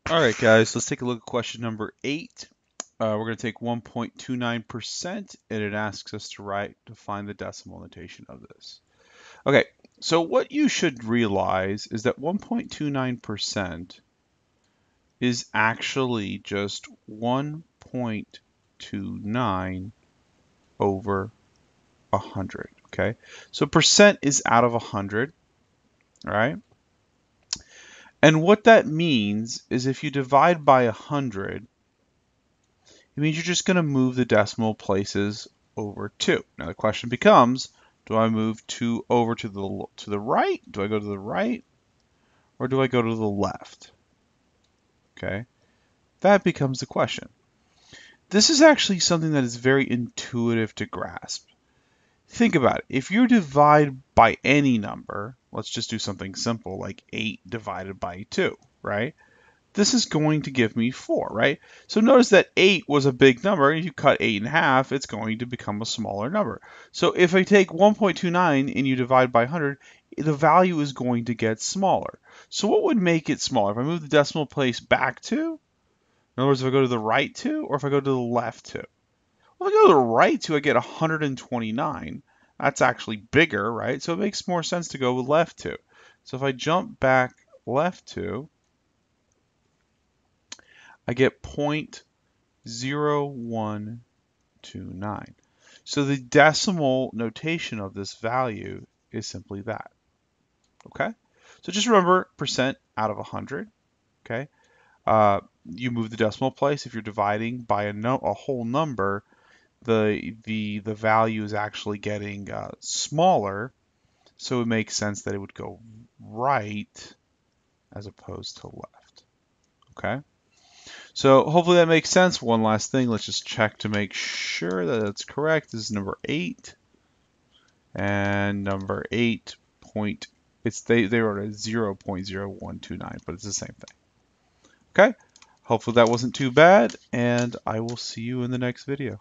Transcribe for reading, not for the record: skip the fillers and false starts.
All right, guys, let's take a look at question number 8. We're going to take 1.29% and it asks us to find the decimal notation of this. Okay, so what you should realize is that 1.29% is actually just 1.29 over 100, okay? So percent is out of 100, all right? And what that means is if you divide by 100, it means you're just going to move the decimal places over 2. Now the question becomes, do I move 2 over to the right? Do I go to the right? Or do I go to the left? Okay, that becomes the question. This is actually something that is very intuitive to grasp. Think about it. If you divide by any number, let's just do something simple like 8 divided by 2, right? This is going to give me 4, right? So notice that 8 was a big number, and if you cut 8 in half, it's going to become a smaller number. So if I take 1.29 and you divide by 100, the value is going to get smaller. So what would make it smaller? If I move the decimal place back 2, in other words, if I go to the right 2, or if I go to the left 2? Well, if I go to the right 2, I get 129. That's actually bigger, right? So it makes more sense to go with left 2. So if I jump back left 2, I get 0.0129. So the decimal notation of this value is simply that. Okay? So just remember percent out of 100. Okay? You move the decimal place. If you're dividing by a whole number, the value is actually getting smaller. So it makes sense that it would go right as opposed to left. Okay? So hopefully that makes sense. One last thing, let's just check to make sure that it's correct. This is number 8, and number 8 point, they wrote a 0.0129, but it's the same thing. Okay, hopefully that wasn't too bad, and I will see you in the next video.